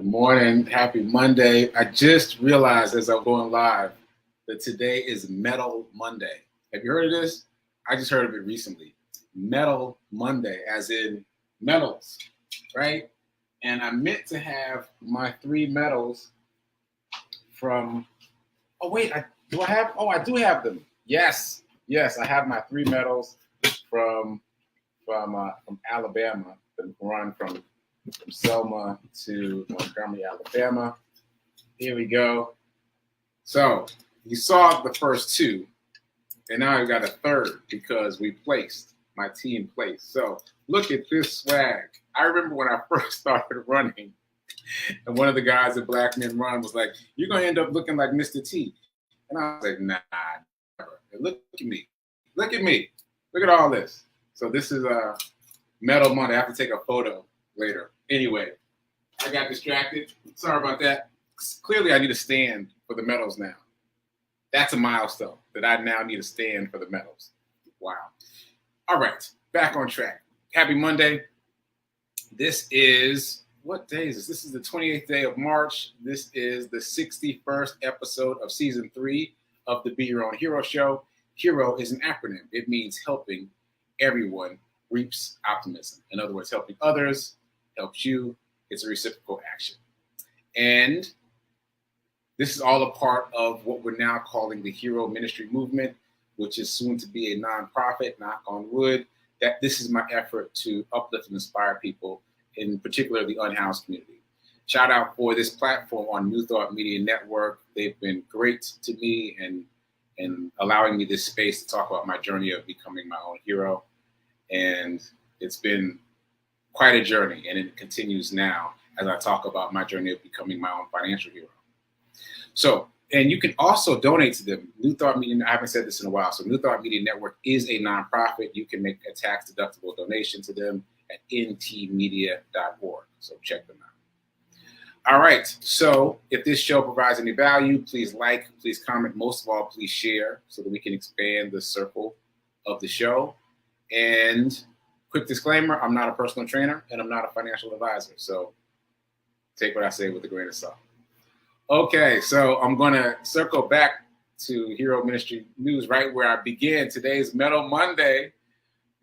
morning. Happy Monday. I just realized as I'm going live that today is Metal Monday. Have you heard of this? I just heard of it recently. Metal Monday, as in metals, right? And I meant to have my 3 metals from, I do have them. Yes, I have my 3 metals from Alabama, the run from Selma to Montgomery, Alabama. Here we go. So you saw the first 2, and now I got a third because my team placed. So look at this swag. I remember when I first started running, and one of the guys at Black Men Run was like, "You're gonna end up looking like Mr. T," and I was like, "Nah, never." And look at me, look at all this. So this is Metal Monday. I have to take a photo later. Anyway, I got distracted. Sorry about that. Clearly, I need a stand for the medals now. That's a milestone that I now need a stand for the medals. Wow. All right, back on track. Happy Monday. This is, what day is this? This is the 28th day of March. This is the 61st episode of season 3 of the Be Your Own Hero show. HERO is an acronym. It means helping everyone reaps optimism. In other words, helping others helps you. It's a reciprocal action. And this is all a part of what we're now calling the Hero Ministry Movement, which is soon to be a nonprofit, knock on wood. That this is my effort to uplift and inspire people, in particular the unhoused community. Shout out for this platform on New Thought Media Network. They've been great to me and allowing me this space to talk about my journey of becoming my own hero. And it's been quite a journey, and it continues now as I talk about my journey of becoming my own financial hero. So, and you can also donate to them. New Thought Media, I haven't said this in a while, so New Thought Media Network is a nonprofit. You can make a tax-deductible donation to them at ntmedia.org, so check them out. All right, so if this show provides any value, please like, please comment, most of all, please share so that we can expand the circle of the show. And quick disclaimer, I'm not a personal trainer and I'm not a financial advisor, so take what I say with a grain of salt. Okay, so I'm going to circle back to Hero Ministry News right where I began. Today's Metal Monday,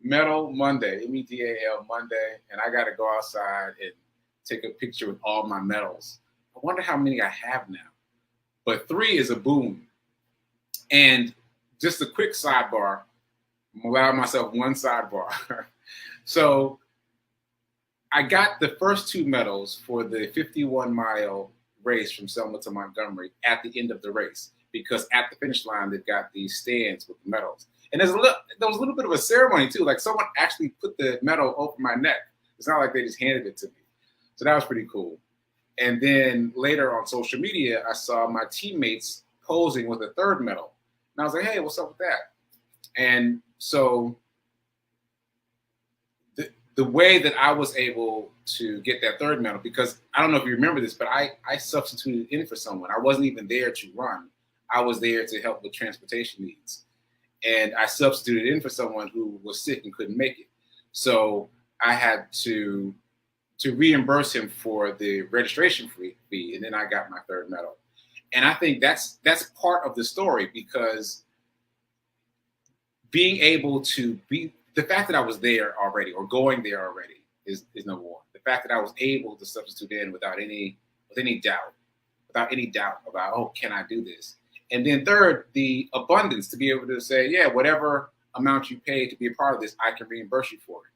MEDAL Monday, and I got to go outside and take a picture with all my medals. I wonder how many I have now, but 3 is a boom. And just a quick sidebar, I'm allowing myself one sidebar. So I got the first 2 medals for the 51-mile race from Selma to Montgomery at the end of the race, because at the finish line, they've got these stands with the medals. And there was a little bit of a ceremony too. Like someone actually put the medal over my neck. It's not like they just handed it to me. So that was pretty cool. And then later on social media, I saw my teammates posing with a 3rd medal. And I was like, hey, what's up with that? And so the way that I was able to get that 3rd medal, because I don't know if you remember this, but I substituted in for someone. I wasn't even there to run. I was there to help with transportation needs. And I substituted in for someone who was sick and couldn't make it. So I had to reimburse him for the registration fee, and then I got my 3rd medal. And I think that's part of the story, because being able to be, the fact that I was there already or going there already is number one. The fact that I was able to substitute in without any doubt about, oh, can I do this? And then 3rd, the abundance to be able to say, yeah, whatever amount you pay to be a part of this, I can reimburse you for it.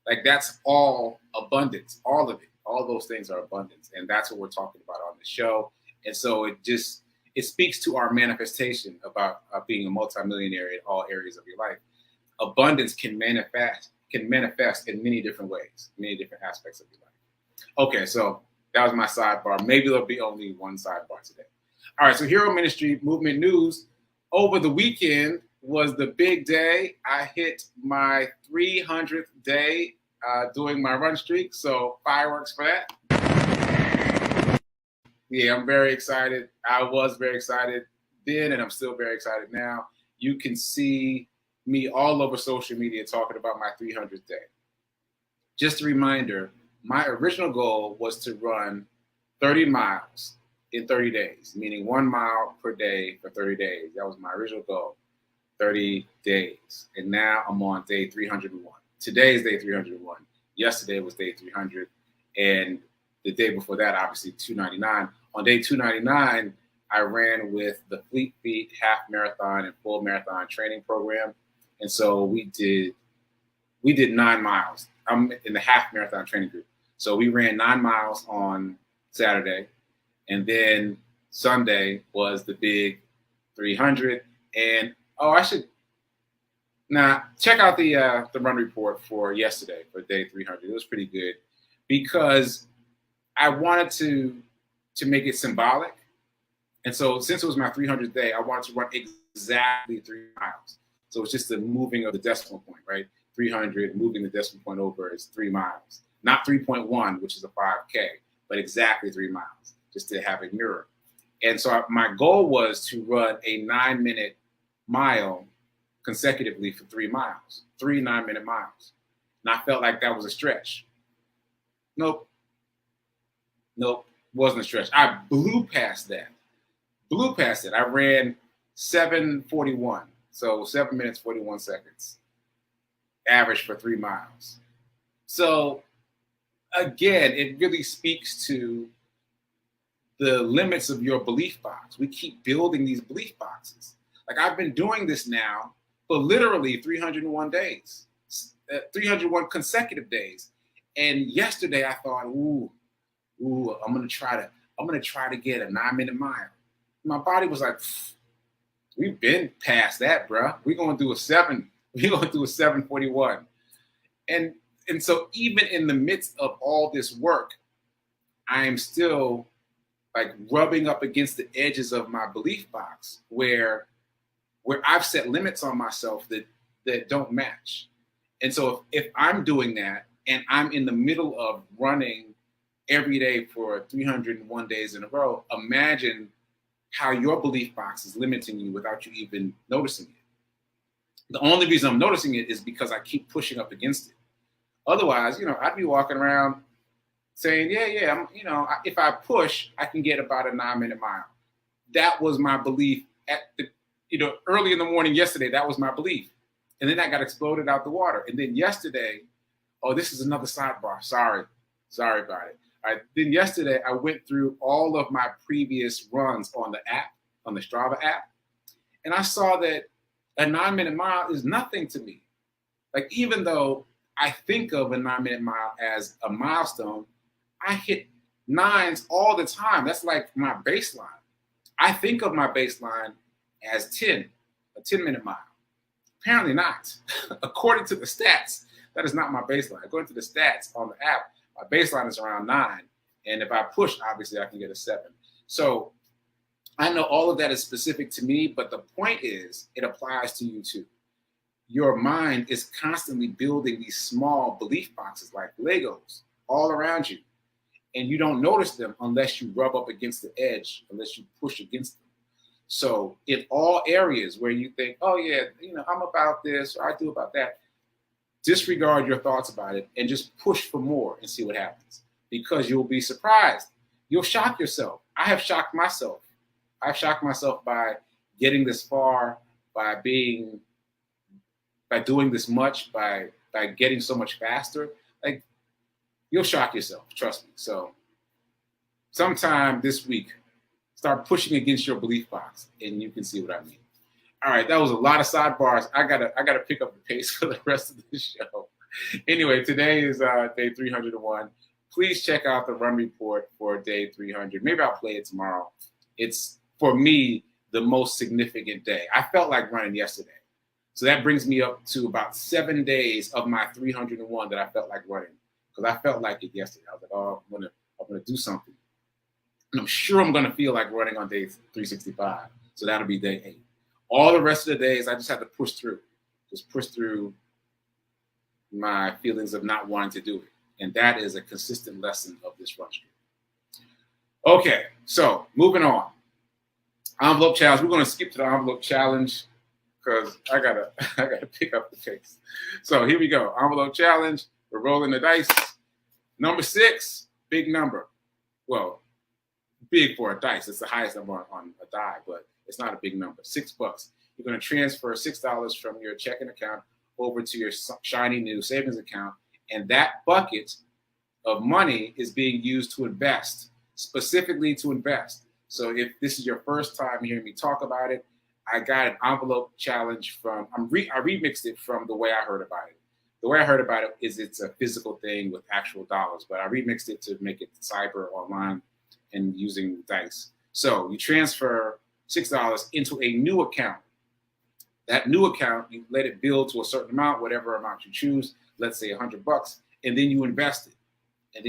Like that's all abundance, all of it. All those things are abundance. And that's what we're talking about on the show. And so it speaks to our manifestation about being a multimillionaire in all areas of your life. Abundance can manifest in many different ways, many different aspects of your life. Okay, so that was my sidebar. Maybe there'll be only one sidebar today. All right, so Hero Ministry Movement News. Over the weekend was the big day. I hit my 300th day doing my run streak, so fireworks for that. Yeah, I'm very excited. I was very excited then, and I'm still very excited now. You can see me all over social media talking about my 300th day. Just a reminder, my original goal was to run 30 miles in 30 days, meaning 1 mile per day for 30 days. That was my original goal, 30 days. And now I'm on day 301. Today is day 301. Yesterday was day 300. And the day before that, obviously, 299. On day 299, I ran with the Fleet Feet half marathon and full marathon training program. And so we did 9 miles. I'm in the half marathon training group. So we ran 9 miles on Saturday. And then Sunday was the big 300. And check out the run report for yesterday for day 300. It was pretty good because I wanted to make it symbolic. And so since it was my 300th day, I wanted to run exactly 3 miles. So it's just the moving of the decimal point, right? 300, moving the decimal point over is 3 miles. Not 3.1, which is a 5K, but exactly 3 miles, just to have a mirror. And so my goal was to run a 9-minute mile consecutively for 3 miles, 3 9-minute miles. And I felt like that was a stretch. Nope, wasn't a stretch. I blew past that. I ran 7:41, so 7 minutes, 41 seconds, average for 3 miles. So again, it really speaks to the limits of your belief box. We keep building these belief boxes. Like I've been doing this now for literally 301 days, 301 consecutive days. And yesterday I thought, I'm gonna try to get a 9-minute mile. My body was like, we've been past that, bro. We're gonna do a 7:41. And so even in the midst of all this work, I am still like rubbing up against the edges of my belief box where I've set limits on myself that don't match. And so if I'm doing that and I'm in the middle of running every day for 301 days in a row, imagine how your belief box is limiting you without you even noticing it. The only reason I'm noticing it is because I keep pushing up against it. Otherwise, I'd be walking around saying, if I push, I can get about a 9-minute mile. That was my belief early in the morning yesterday. That was my belief. And then that got exploded out the water. And then yesterday, this is another sidebar. Sorry about it. All right. Then yesterday, I went through all of my previous runs on the app, on the Strava app. And I saw that a 9-minute mile is nothing to me. Like, even though I think of a 9-minute mile as a milestone, I hit 9s all the time. That's like my baseline. I think of my baseline as 10, a 10-minute mile. Apparently not. According to the stats, that is not my baseline. According to the stats on the app, my baseline is around 9. And if I push, obviously I can get a 7. So I know all of that is specific to me, but the point is it applies to you too. Your mind is constantly building these small belief boxes like Legos all around you. And you don't notice them unless you rub up against the edge, unless you push against them. So in all areas where you think, I'm about this, or I do about that, disregard your thoughts about it and just push for more and see what happens. Because you'll be surprised. You'll shock yourself. I have shocked myself. I've shocked myself by getting this far, by doing this much, by getting so much faster. Like, you'll shock yourself, trust me. So sometime this week, start pushing against your belief box and you can see what I mean. All right, that was a lot of sidebars. I gotta pick up the pace for the rest of the show. Anyway, today is day 301. Please check out the run report for day 300. Maybe I'll play it tomorrow. It's, for me, the most significant day. I felt like running yesterday. So that brings me up to about 7 days of my 301 that I felt like running. Because I felt like it yesterday. I was like, I'm gonna do something. And I'm sure I'm gonna feel like running on day 365. So that'll be day 8. All the rest of the days, I just have to push through. Just push through my feelings of not wanting to do it. And that is a consistent lesson of this run streak. Okay, so moving on. Envelope challenge. We're going to skip to the envelope challenge because I gotta pick up the pace. So here we go. Envelope challenge. We're rolling the dice. Number 6, big number. Well, big for a dice. It's the highest number on a die, but it's not a big number. $6. You're going to transfer $6 from your checking account over to your shiny new savings account, and that bucket of money is being used to invest, specifically to invest. So if this is your first time hearing me talk about it, I got an envelope challenge from, I remixed it from the way I heard about it. The way I heard about it is it's a physical thing with actual dollars, but I remixed it to make it cyber online and using dice. So you transfer $6 into a new account. That new account, you let it build to a certain amount, whatever amount you choose, let's say $100, and then you invest it. And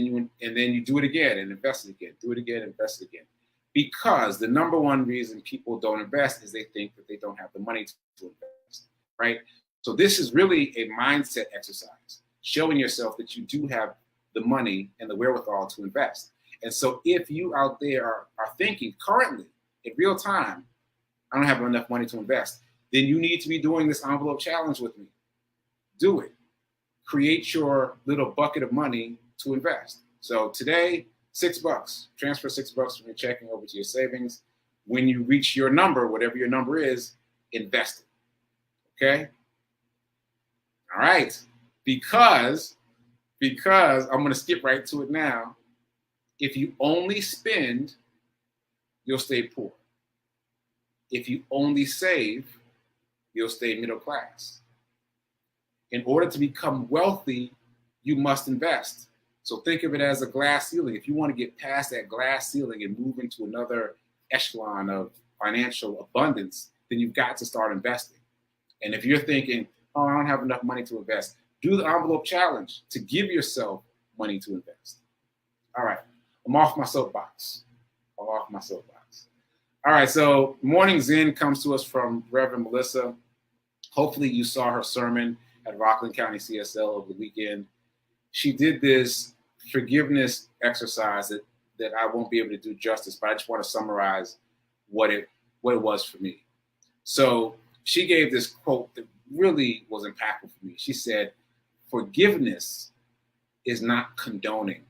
then you do it again and invest it again, do it again, invest it again. Because the number one reason people don't invest is they think that they don't have the money to invest, right? So this is really a mindset exercise, showing yourself that you do have the money and the wherewithal to invest. And so if you out there are thinking currently, in real time, I don't have enough money to invest, then you need to be doing this envelope challenge with me. Do it. Create your little bucket of money to invest. So today, $6. Transfer $6 from your checking over to your savings. When you reach your number, whatever your number is, invest it. Okay? All right. Because I'm going to skip right to it now. If you only spend, you'll stay poor. If you only save, you'll stay middle class. In order to become wealthy, you must invest. So think of it as a glass ceiling. If you want to get past that glass ceiling and move into another echelon of financial abundance, then you've got to start investing. And if you're thinking, oh, I don't have enough money to invest, do the envelope challenge to give yourself money to invest. All right, I'm off my soapbox. All right, so Morning Zen comes to us from Reverend Melissa. Hopefully you saw her sermon at Rockland County CSL over the weekend. She did this forgiveness exercise that I won't be able to do justice, but I just want to summarize what it was for me. So she gave this quote that really was impactful for me. She said, forgiveness is not condoning.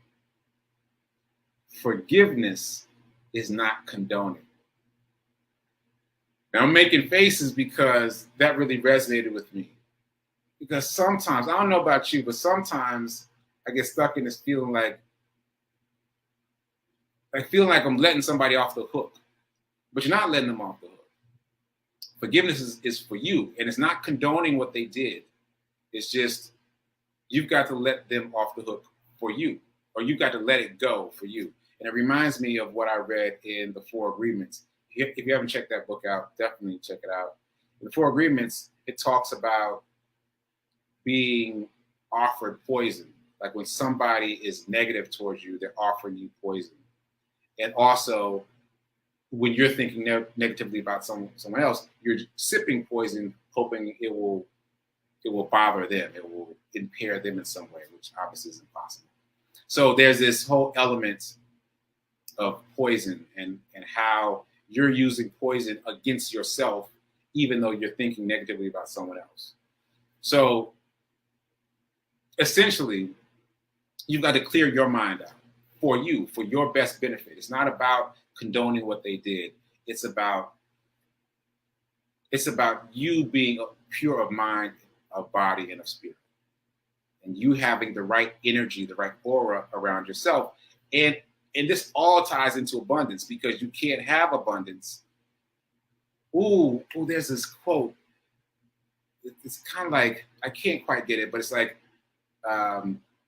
Forgiveness is not condoning. Now I'm making faces because that really resonated with me. Because sometimes, I don't know about you, but sometimes I get stuck in this feeling like I'm letting somebody off the hook. But you're not letting them off the hook. Forgiveness is for you, and it's not condoning what they did. It's just you've got to let them off the hook for you, or you've got to let it go for you. And it reminds me of what I read in The Four Agreements. If you haven't checked that book out, definitely check it out. In The Four Agreements, it talks about being offered poison. Like when somebody is negative towards you, they're offering you poison. And also, when you're thinking negatively about someone else, you're sipping poison, hoping it will bother them, it will impair them in some way, which obviously is impossible. So there's this whole element of poison and how you're using poison against yourself, even though you're thinking negatively about someone else. So essentially, you've got to clear your mind out for you, for your best benefit. It's not about condoning what they did. It's about you being pure of mind, of body, and of spirit. And you having the right energy, the right aura around yourself. And this all ties into abundance, because you can't have abundance. Ooh, there's this quote. It's kind of like, I can't quite get it, but it's like,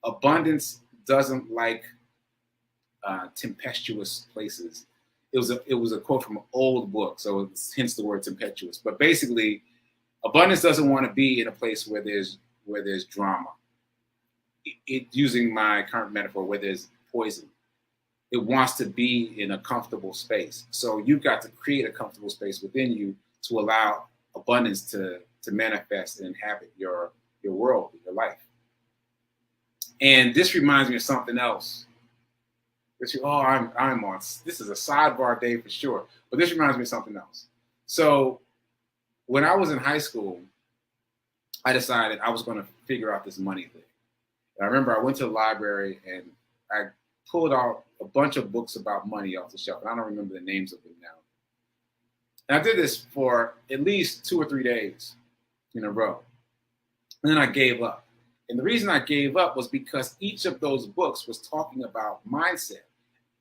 abundance doesn't like tempestuous places. It was a quote from an old book, so it's hence the word tempestuous. But basically, abundance doesn't want to be in a place where there's drama. Using my current metaphor, where there's poison. It wants to be in a comfortable space. So you've got to create a comfortable space within you to allow abundance to manifest and inhabit your world, your life. And this reminds me of something else. I'm on. This is a sidebar day for sure. But this reminds me of something else. So when I was in high school, I decided I was going to figure out this money thing. And I remember I went to the library and I pulled out a bunch of books about money off the shelf. And I don't remember the names of them now. And I did this for at least 2 or 3 days in a row. And then I gave up. And the reason I gave up was because each of those books was talking about mindset.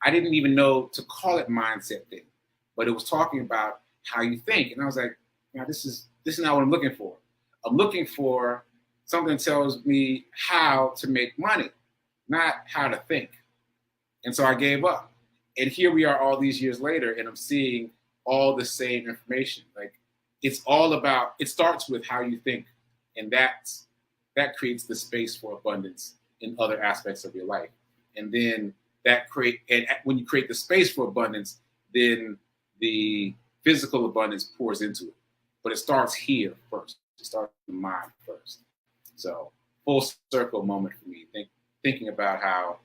I didn't even know to call it mindset then, but it was talking about how you think. And I was like, this is not what I'm looking for. I'm looking for something that tells me how to make money, not how to think. And so I gave up. And here we are all these years later, and I'm seeing all the same information. Like, it's all about, it starts with how you think. And that creates the space for abundance in other aspects of your life. And then when you create the space for abundance, then the physical abundance pours into it. But it starts here first. It starts in the mind first. So full circle moment for me, thinking about how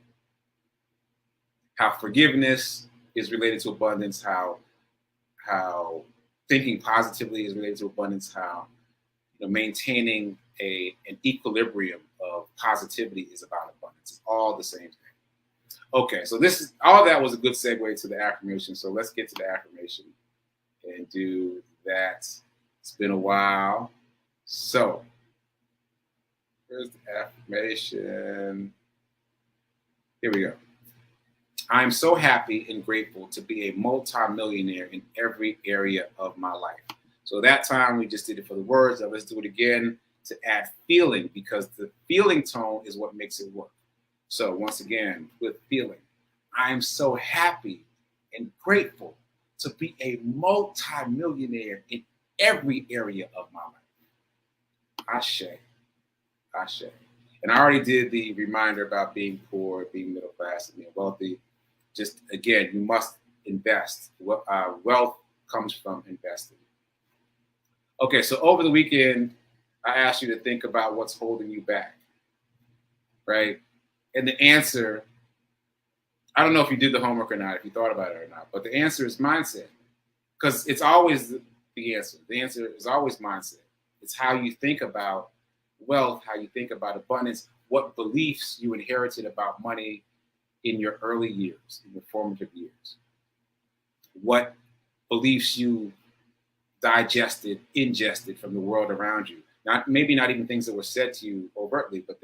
forgiveness is related to abundance, how thinking positively is related to abundance, how maintaining an equilibrium of positivity is about abundance. It's all the same thing. Okay, so all that was a good segue to the affirmation. So let's get to the affirmation and do that. It's been a while. So here's the affirmation. Here we go. I'm so happy and grateful to be a multimillionaire in every area of my life. So that time we just did it for the words. Now let's do it again to add feeling, because the feeling tone is what makes it work. So once again, with feeling, I'm so happy and grateful to be a multimillionaire in every area of my life. Ashe. Ashe. And I already did the reminder about being poor, being middle class, and being wealthy. Just again, you must invest. Wealth comes from investing. Okay, so over the weekend, I asked you to think about what's holding you back, right? And the answer, I don't know if you did the homework or not, if you thought about it or not, but the answer is mindset, because it's always the answer. The answer is always mindset. It's how you think about wealth, how you think about abundance, what beliefs you inherited about money in your early years, in your formative years, what beliefs you ingested from the world around you. Maybe not even things that were said to you overtly, but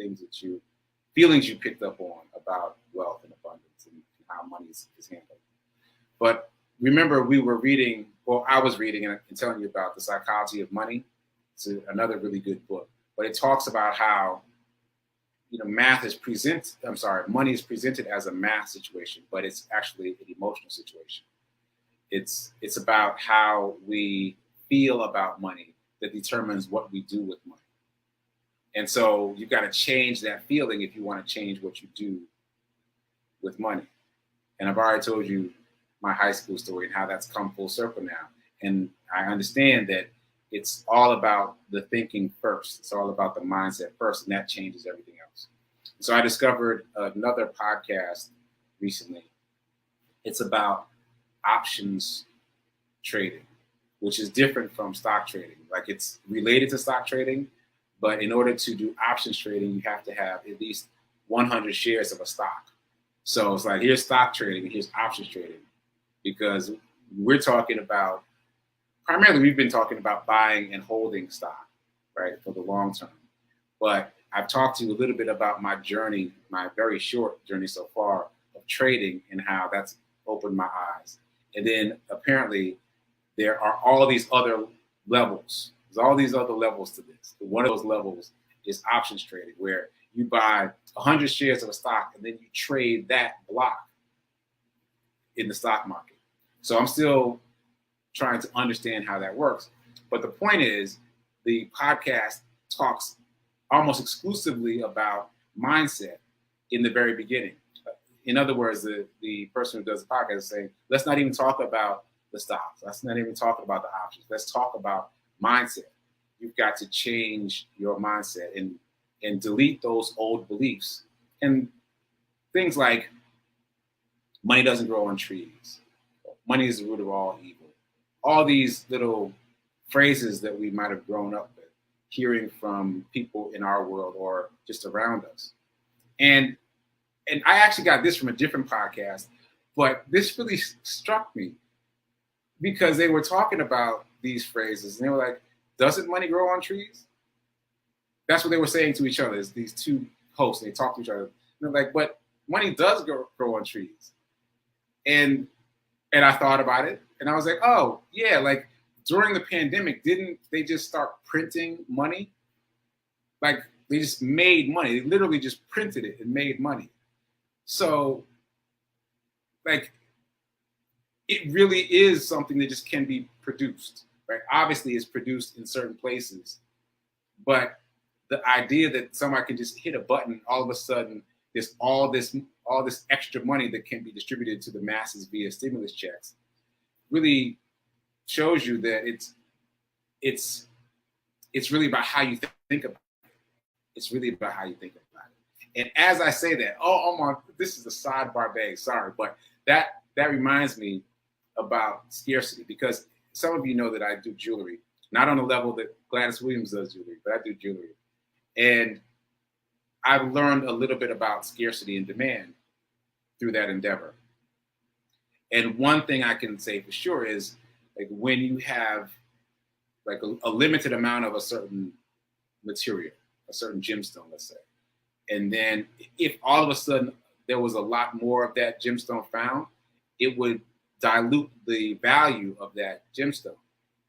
feelings you picked up on about wealth and abundance and how money is handled. But remember, I was reading and telling you about The Psychology of Money. It's another really good book, but it talks about how money is presented as a math situation, but it's actually an emotional situation. It's about how we feel about money that determines what we do with money. And so you've got to change that feeling if you want to change what you do with money. And I've already told you my high school story and how that's come full circle now. And I understand that it's all about the thinking first. It's all about the mindset first, and that changes everything else. So I discovered another podcast recently. It's about options trading, which is different from stock trading. Like, it's related to stock trading, but in order to do options trading, you have to have at least 100 shares of a stock. So it's like, here's stock trading and here's options trading, because we've been talking about buying and holding stock, right, for the long term. But I've talked to you a little bit about my journey, my very short journey so far of trading, and how that's opened my eyes. And then apparently there are all these other levels. There's all these other levels to this. One of those levels is options trading, where you buy 100 shares of a stock and then you trade that block in the stock market. So I'm still trying to understand how that works. But the point is, the podcast talks almost exclusively about mindset in the very beginning. In other words, the person who does the podcast is saying, let's not even talk about the stocks. Let's not even talk about the options. Let's talk about mindset. You've got to change your mindset and delete those old beliefs. And things like money doesn't grow on trees. Money is the root of all evil. All these little phrases that we might have grown up with, hearing from people in our world or just around us. And and I actually got this from a different podcast, but this really struck me because they were talking about these phrases and they were like, doesn't money grow on trees? That's what they were saying to each other, is these two hosts, and they talk to each other. And they're like, but money does grow on trees. And I thought about it and I was like, oh yeah, like during the pandemic, didn't they just start printing money? Like they just made money. They literally just printed it and made money. So like it really is something that just can be produced, right? Obviously it's produced in certain places, but the idea that somebody can just hit a button, all of a sudden there's all this extra money that can be distributed to the masses via stimulus checks really shows you that it's really about how you think about it. It's really about how you think about it. And as I say that, this is a sidebar bag, sorry, but that reminds me about scarcity, because some of you know that I do jewelry, not on the level that Gladys Williams does jewelry, but I do jewelry. And I've learned a little bit about scarcity and demand through that endeavor. And one thing I can say for sure is, like, when you have like a limited amount of a certain material, a certain gemstone, let's say, and then if all of a sudden there was a lot more of that gemstone found, it would dilute the value of that gemstone.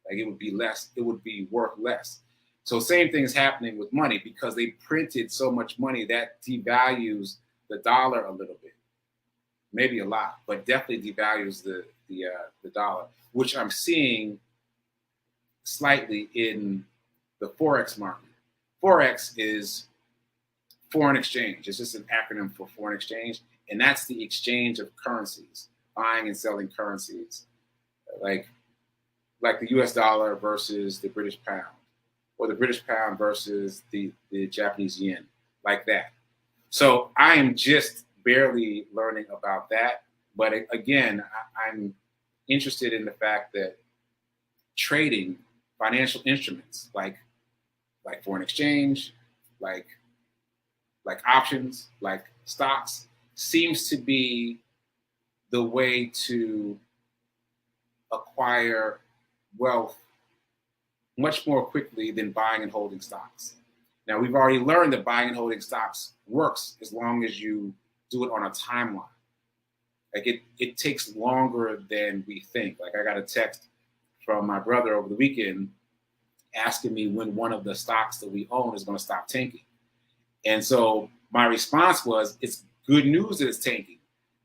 Like it would be less, it would be worth less. So same thing is happening with money, because they printed so much money that devalues the dollar a little bit, maybe a lot, but definitely devalues the dollar, which I'm seeing slightly in the Forex market. Forex is foreign exchange. It's just an acronym for foreign exchange. And that's the exchange of currencies, buying and selling currencies, like the US dollar versus the British pound, or the British pound versus the Japanese yen, like that. So I am just barely learning about that. But again, I'm interested in the fact that trading financial instruments like foreign exchange, like options, like stocks, seems to be the way to acquire wealth much more quickly than buying and holding stocks. Now, we've already learned that buying and holding stocks works as long as you do it on a timeline. Like it takes longer than we think. Like I got a text from my brother over the weekend asking me when one of the stocks that we own is going to stop tanking. And so my response was, it's good news that it's tanking.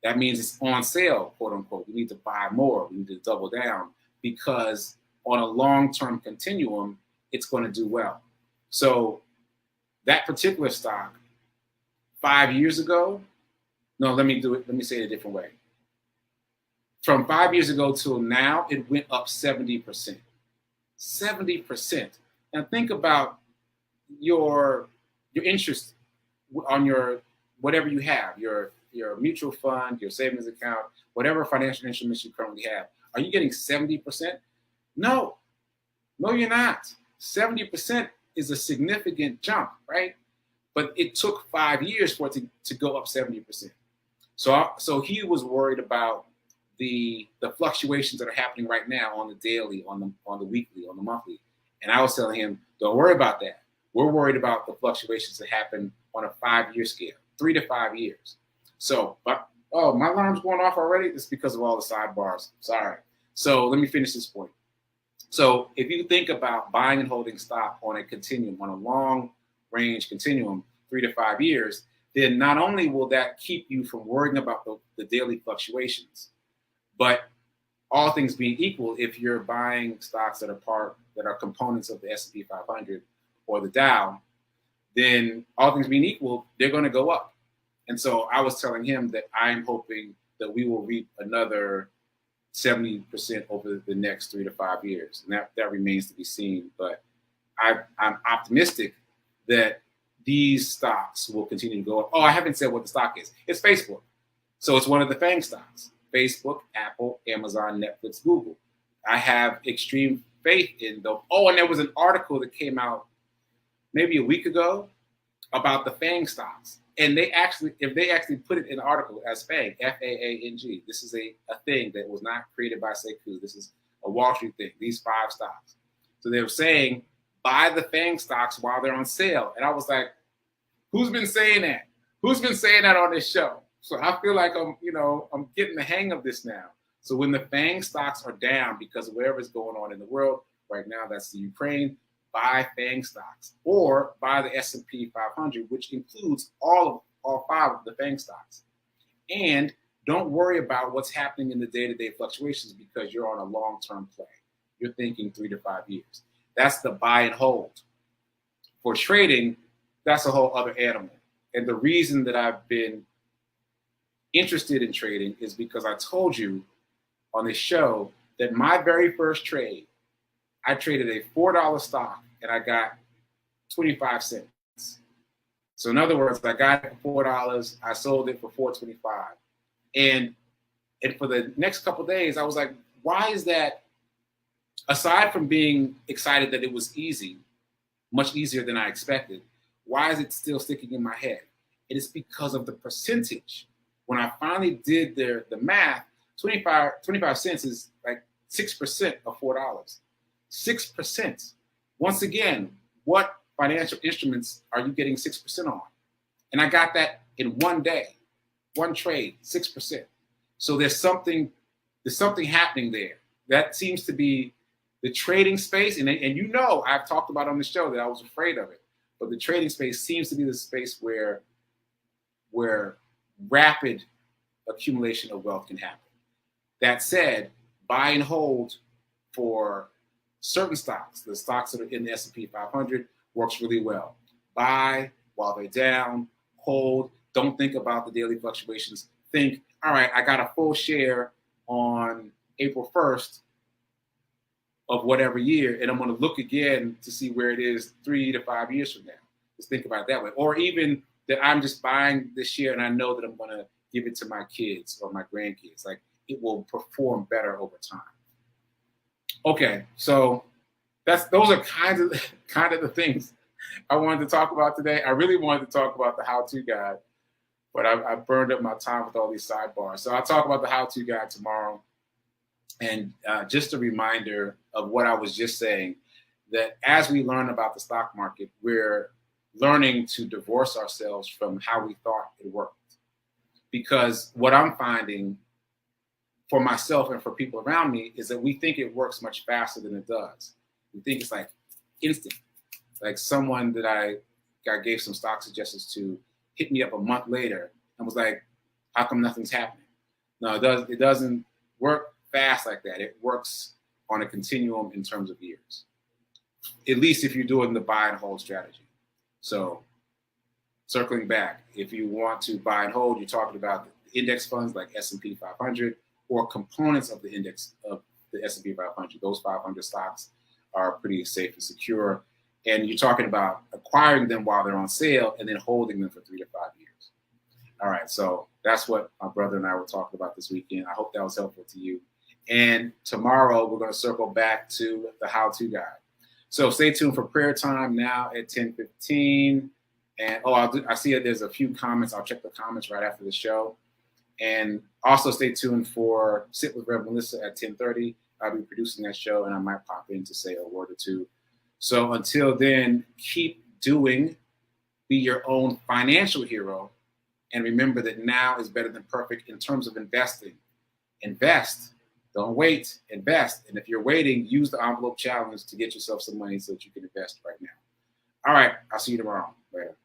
That means it's on sale, quote unquote. We need to buy more. We need to double down, because on a long-term continuum, it's going to do well. So that particular stock 5 years ago, no, let me say it a different way. From 5 years ago till now, it went up 70%. 70%. Now think about your interest on your whatever you have, your mutual fund, your savings account, whatever financial instruments you currently have. Are you getting 70%? No, you're not. 70% is a significant jump, right? But it took 5 years for it to go up 70%. So he was worried about the fluctuations that are happening right now on the daily, on the weekly, on the monthly. And I was telling him, don't worry about that. We're worried about the fluctuations that happen on a 5-year scale, 3 to 5 years. So, my alarm's going off already? It's because of all the sidebars. Sorry. So let me finish this point. So if you think about buying and holding stock on a continuum, on a long range continuum, 3 to 5 years, then not only will that keep you from worrying about the daily fluctuations, but all things being equal, if you're buying stocks that are components of the S&P 500 or the Dow, then all things being equal, they're going to go up. And so I was telling him that I'm hoping that we will reap another 70% over the next 3 to 5 years. And that remains to be seen. But I'm optimistic that these stocks will continue to go up. Oh, I haven't said what the stock is. It's Facebook. So it's one of the FANG stocks. Facebook, Apple, Amazon, Netflix, Google. I have extreme faith in them. Oh, and there was an article that came out maybe a week ago about the FANG stocks. And if they actually put it in the article as FANG, F-A-A-N-G, this is a thing that was not created by Sekou. This is a Wall Street thing, these 5 stocks. So they were saying, buy the FANG stocks while they're on sale. And I was like, who's been saying that? Who's been saying that on this show? So I feel like I'm getting the hang of this now. So when the FANG stocks are down because of whatever's going on in the world right now, that's the Ukraine, buy FANG stocks or buy the S&P 500, which includes all 5 of the FANG stocks. And don't worry about what's happening in the day-to-day fluctuations because you're on a long-term play. You're thinking 3 to 5 years. That's the buy and hold. For trading, that's a whole other animal. And the reason that I've been interested in trading is because I told you on this show that my very first trade, I traded a $4 stock and I got 25 cents. So in other words, I got it for $4, I sold it for $4.25. And for the next couple of days, I was like, why is that? Aside from being excited that it was easy, much easier than I expected, why is it still sticking in my head? It is because of the percentage. When I finally did the math, 25 cents is like 6% of $4. 6%. Once again, what financial instruments are you getting 6% on? And I got that in one day, one trade, 6%. So there's something happening there. That seems to be the trading space. And you know, I've talked about on the show that I was afraid of it. But the trading space seems to be the space where rapid accumulation of wealth can happen. That said, buy and hold for certain stocks, the stocks that are in the S&P 500, works really well. Buy while they're down, hold, don't think about the daily fluctuations. Think, all right, I got a full share on April 1st of whatever year, and I'm going to look again to see where it is 3 to 5 years from now. Just think about it that way. Or even that I'm just buying this share and I know that I'm going to give it to my kids or my grandkids. Like, it will perform better over time. Okay, so those are kind of the things I wanted to talk about today. I really wanted to talk about the how-to guide, but I burned up my time with all these sidebars. So I'll talk about the how-to guide tomorrow. And just a reminder of what I was just saying, that as we learn about the stock market, we're learning to divorce ourselves from how we thought it worked. Because what I'm finding for myself and for people around me is that we think it works much faster than it does. We think it's like instant. Like someone that I gave some stock suggestions to hit me up a month later and was like, how come nothing's happening? No, it doesn't work fast like that. It works on a continuum in terms of years, at least if you're doing the buy and hold strategy. So circling back, if you want to buy and hold, you're talking about the index funds like S&P 500 or components of the index of the S&P 500. Those 500 stocks are pretty safe and secure. And you're talking about acquiring them while they're on sale and then holding them for 3 to 5 years. All right, so that's what my brother and I were talking about this weekend. I hope that was helpful to you. And tomorrow we're going to circle back to the how-to guide. So stay tuned for prayer time now at 10:15. And I see that there's a few comments. I'll check the comments right after the show. And also stay tuned for Sit with Rev Melissa at 10:30. I'll be producing that show, and I might pop in to say a word or two. So until then, keep doing, be your own financial hero, and remember that now is better than perfect in terms of investing. Invest. Don't wait. Invest. And if you're waiting, use the envelope challenge to get yourself some money so that you can invest right now. All right. I'll see you tomorrow. Later.